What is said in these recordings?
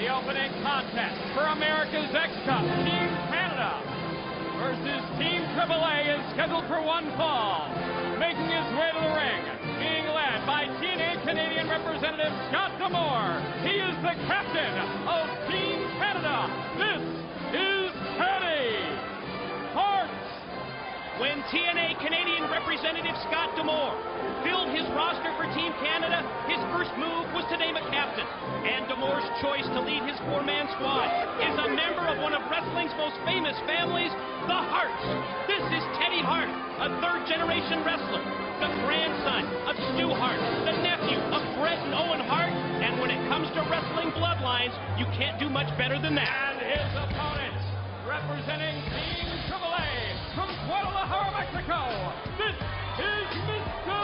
The opening contest for America's X Cup, Team Canada versus Team AAA is scheduled for one fall. Making his way to the ring, being led by TNA Canadian representative Scott D'Amore. He is the captain of Team Canada. This is Teddy Hart. When TNA Canadian representative Scott D'Amore filled his roster for Team Canada, his first move was to name a captain. And D'Amore's choice to lead his four-man squad is a member of one of wrestling's most famous families, the Harts. This is Teddy Hart, a third-generation wrestler, the grandson of Stu Hart, the nephew of Bret and Owen Hart, and when it comes to wrestling bloodlines, you can't do much better than that. And his opponent, representing Team AAA from Guadalajara, Mexico, this is Mr.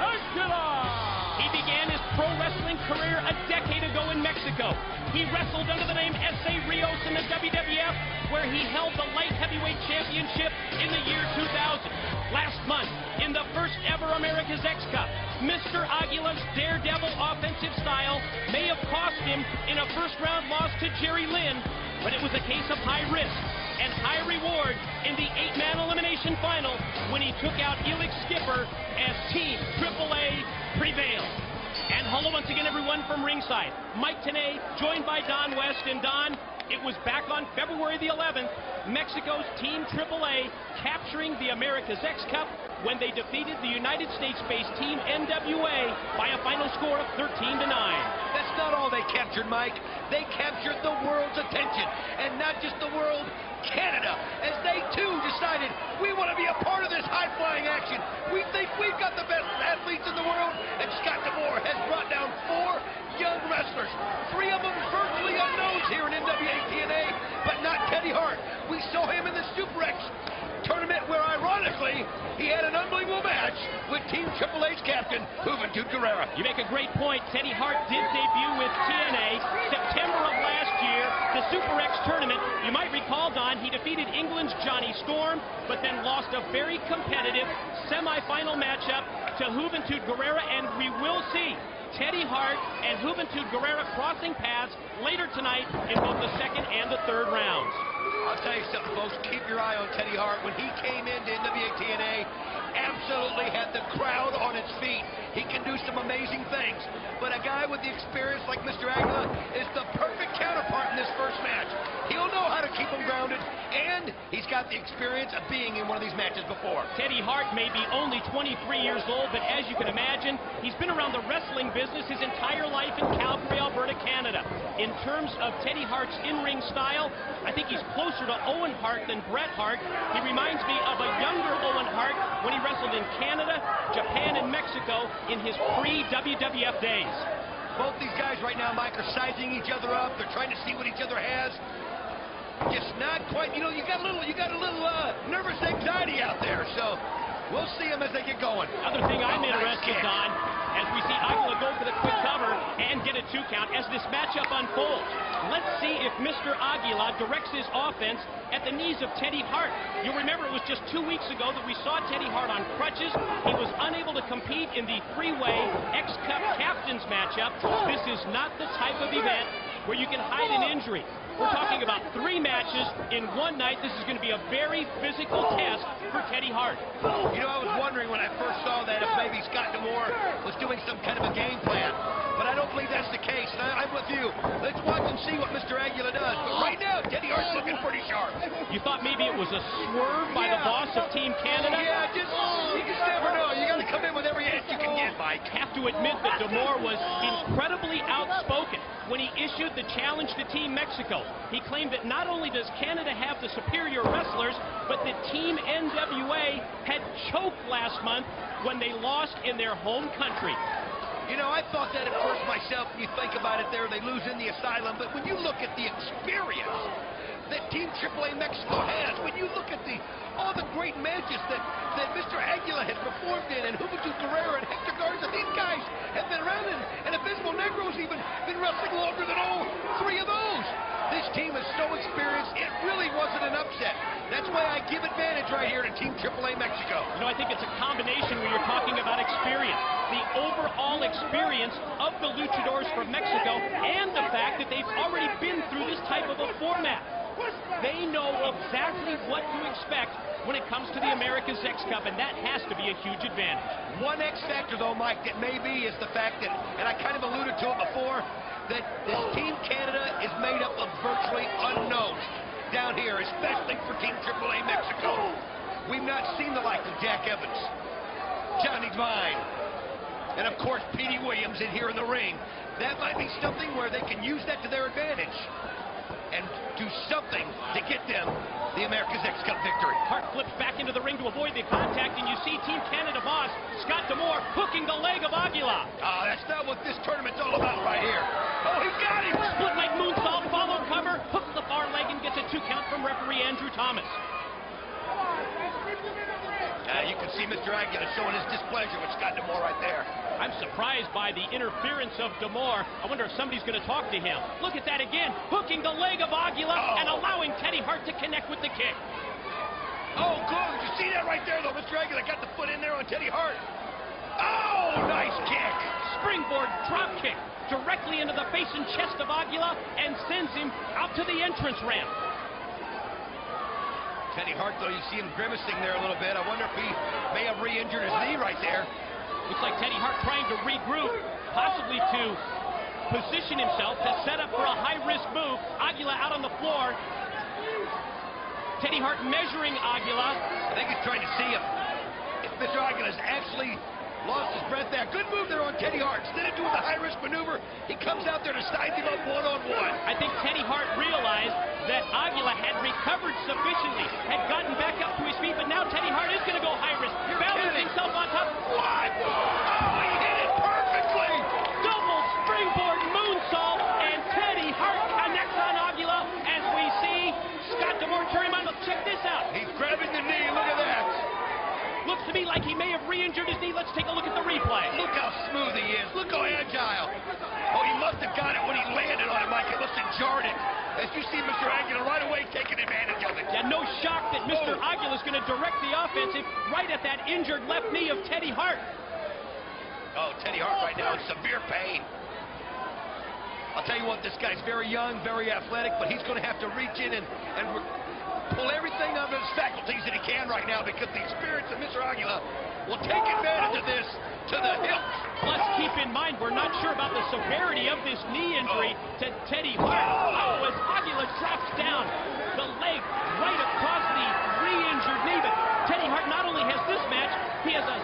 Aguila. He began his pro wrestling career a decade ago in Mexico. He wrestled under the name S.A. Rios in the WWF, where he held the light heavyweight championship in the year 2000. Last month, in the first ever America's X Cup, Mr. Aguila's daredevil offensive style may have cost him in a first-round loss to Jerry Lynn, but it was a case of high risk and high reward in the 8-man elimination final when he took out Elix Skipper as Team AAA prevailed. And hello once again, everyone, from ringside. Mike Tenay, joined by Don West. And Don, it was back on February the 11th, Mexico's Team AAA capturing the America's X Cup when they defeated the United States-based Team NWA by a final score of 13-9. That's not all they captured, Mike. They captured the world's attention, and not just the world, Canada, as they too decided we want to be a part of this high-flying action. We think we've got the best athletes in the world, and Scott D'Amore has brought down 4 young wrestlers, 3 of them virtually unknowns here in NWA TNA, but not Teddy Hart. We saw him in the Super X tournament where, ironically, he had an unbelievable match with Team AAA's captain, Juventud Guerrera. You make a great point. Teddy Hart did debut with TNA September of last year, the Super X tournament. You might recall, Don, he defeated England's Johnny Storm, but then lost a very competitive semifinal matchup to Juventud Guerrera, and we will see Teddy Hart and Juventud Guerrera crossing paths later tonight in both the second and the third rounds. I'll tell you something, folks. Keep your eye on Teddy Hart. When he came into NWA TNA, absolutely had the crowd on its feet. He can do some amazing things. But a guy with the experience like Mr. Aguila is the perfect counterpart in this first match. He'll know how to keep him grounded, and he's got the experience of being in one of these matches before. Teddy Hart may be only 23 years old, but as you can imagine, he's been around the wrestling business his entire life in Calgary, Alberta, Canada. In terms of Teddy Hart's in-ring style, I think he's closer to Owen Hart than Bret Hart. He reminds me of a younger Owen Hart when he wrestled in Canada, Japan, and Mexico in his pre-WWF days. Both these guys right now, Mike, are sizing each other up. They're trying to see what each other has. Just not quite, you got a little nervous anxiety out there, so we'll see them as they get going. Other thing I'm interested on, as we see Aguila go for the quick cover and get a 2 count as this matchup unfolds. Let's see if Mr. Aguila directs his offense at the knees of Teddy Hart. You'll remember it was just 2 weeks ago that we saw Teddy Hart on crutches. He was unable to compete in the 3-way X-Cup Captains matchup. This is not the type of event where you can hide an injury. We're talking about 3 matches in one night. This is going to be a very physical test for Teddy Hart. You know, I was wondering when I first saw that if maybe Scott D'Amore was doing some kind of a game plan. But I don't believe that's the case, and I'm with you. Let's watch and see what Mr. Aguila does. But right now, Teddy Hart's looking pretty sharp. You thought maybe it was a swerve by the boss of Team Canada? Yeah, you just never know. You got to come in with every edge you can get, Mike. Have to admit that D'Amore was incredibly outspoken when he issued the challenge to Team Mexico. He claimed that not only does Canada have the superior wrestlers, but that Team NWA had choked last month when they lost in their home country. You know, I thought that at first myself. When you think about it there, they lose in the asylum. But when you look at the experience that Team AAA Mexico has, when you look at all the great matches that Mr. Aguila has performed in, and Juventud Guerrera and Hector Garza, these guys have been around, and Abismo Negro's even been wrestling longer than all 3 of those. This team is so experienced, it really wasn't an upset. That's why I give advantage right here to Team AAA Mexico? You know, I think it's a combination when you're talking about experience. The overall experience of the luchadors from Mexico and the fact that they've already been through this type of a format. They know exactly what to expect when it comes to the America's X Cup, and that has to be a huge advantage. One X factor, though, Mike, that may be is the fact that, and I kind of alluded to it before, that this Team Canada is made up of virtually unknowns down here, especially for Team AAA Mexico. We've not seen the like of Jack Evans, Johnny Devine, and of course Petey Williams in here in the ring. That might be something where they can use that to their advantage and do something to get them the America's X Cup victory. Hart flips back into the ring to avoid the contact, and you see Team Canada boss Scott D'Amore hooking the leg of Aguila. That's not what this tournament's all about right here. Oh, he got him! Split leg moonsault, follow cover, hooks the far leg and gets a 2 count from referee Andrew Thomas. You can see Mr. Aguila showing his displeasure with Scott D'Amore right there. I'm surprised by the interference of D'Amore. I wonder if somebody's going to talk to him. Look at that again, hooking the leg of Aguila and allowing Teddy Hart to connect with the kick. Oh, good. Did you see that right there, though? Mr. Aguila got the foot in there on Teddy Hart. Oh, nice kick. Springboard drop kick directly into the face and chest of Aguila and sends him out to the entrance ramp. Teddy Hart, though, you see him grimacing there a little bit. I wonder if he may have re-injured his knee right there. Looks like Teddy Hart trying to regroup, possibly to position himself to set up for a high-risk move. Aguila out on the floor. Teddy Hart measuring Aguila. I think he's trying to see if Mr. Aguila's actually lost his breath there. Good move there on Teddy Hart. Instead of doing the high-risk maneuver, he comes out there to size him up one-on-one. I think Teddy Hart realized that Aguila had recovered sufficiently, had gotten back up to his feet, but now Teddy Hart is going to go high-risk. Balancing himself on top. What? Oh, he hit it perfectly! Double springboard moonsault, and Teddy Hart connects on Aguila as we see Scott D'Amore turn him on. Check this out. He's grabbing the knee. Look at that. Looks to me like he may have re-injured his knee. Let's take a look at the replay. Look how smooth he is. Look how agile. Oh, he must have got it when he landed on it, Mike. It must have jarred it. As you see Mr. Aguila right away taking advantage of it. Yeah, no shock that Mr. Aguila is going to direct the offensive right at that injured left knee of Teddy Hart. Oh, Teddy Hart right now in severe pain. I'll tell you what, this guy's very young, very athletic, but he's going to have to reach in and pull everything out of his faculties that he can right now, because the experience of Mr. Aguila will take advantage of this to the hilt. Let's keep in mind, we're not sure about the severity of this knee injury to Teddy Hart. Oh, as Aguila drops down, the leg right across the re-injured knee. But Teddy Hart not only has this match, he has a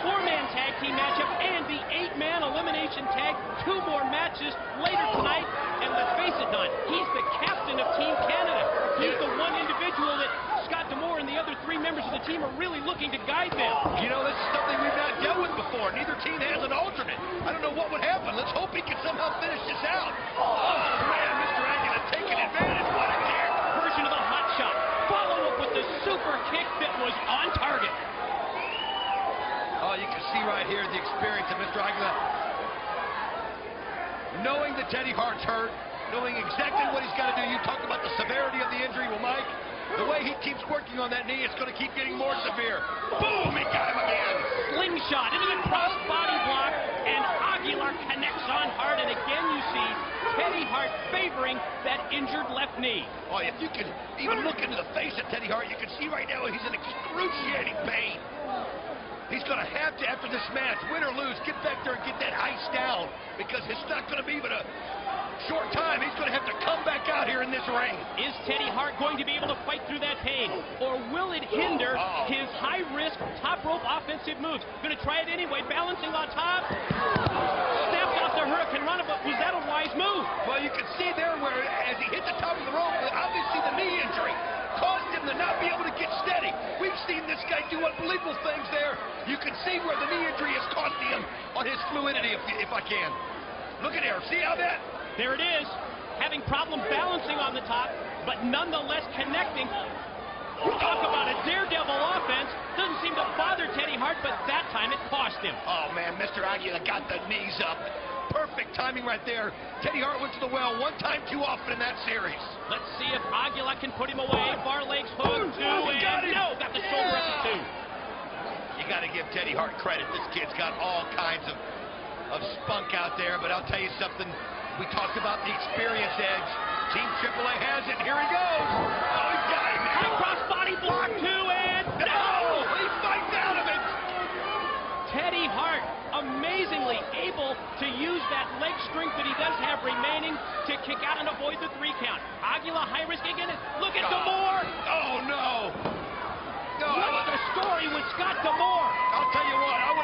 4-man tag team matchup and the 8-man elimination tag. 2 more matches later tonight. And let's face it, Don, he's the captain of Team Canada. He's the one individual that Scott D'Amore and the other 3 members of the team are really looking to guide them. You know, this is something we've not dealt with before. Neither team has an alternate. I don't know what would happen. Let's hope he can somehow finish this out. Oh, man, Mr. Aguila taking advantage. What a kick. Version of the hot shot. Follow up with the super kick that was on target. Oh, you can see right here the experience of Mr. Aguila. Knowing that Teddy Hart's hurt, knowing exactly what he's got to do. You talked about the severity of the injury. Well, Mike, the way he keeps working on that knee, it's going to keep getting more severe. Boom, he got him again. Slingshot into the cross body block, and Aguilar connects on Hart, and again you see Teddy Hart favoring that injured left knee. Oh, if you can even look into the face of Teddy Hart, you can see right now he's in excruciating pain. He's going to have to, after this match, win or lose, get back there and get that ice down, because it's not going to be but a short time. He's going to have to come back out here in this ring. Is Teddy Hart going to be able to fight through that pain, or will it hinder his high-risk top rope offensive moves? Going to try it anyway, balancing on top. Snapped off the Hurricane Rana, but was that a wise move? Well, you can see there where, as he hit the top of the rope, obviously the knee injury caused him to not be able to get steady. We've seen this guy do unbelievable things there. You can see where the knee injury is costing him on his fluidity, if I can. Look at there. See how that? There it is. Having problem balancing on the top, but nonetheless connecting. Talk about a daredevil offense. Doesn't seem to bother Teddy Hart, but that time it cost him. Oh, man, Mr. Aguila got the knees up. Perfect timing right there. Teddy Hart went to the well one time too often in that series. Let's see if Aguila can put him away. Far legs hook, got got the shoulder up to 2. You got to give Teddy Hart credit. This kid's got all kinds of spunk out there, but I'll tell you something. We talked about the experience edge. Team AAA has it. Here he goes. Oh, he's got him. High cross body block, 2, and no! He fights out of it. Teddy Hart amazingly able to use that leg strength that he does have remaining to kick out and avoid the 3 count. Aguila high risk again. Look at D'Amore. Oh, no. What's the story with Scott D'Amore? I'll tell you what. I would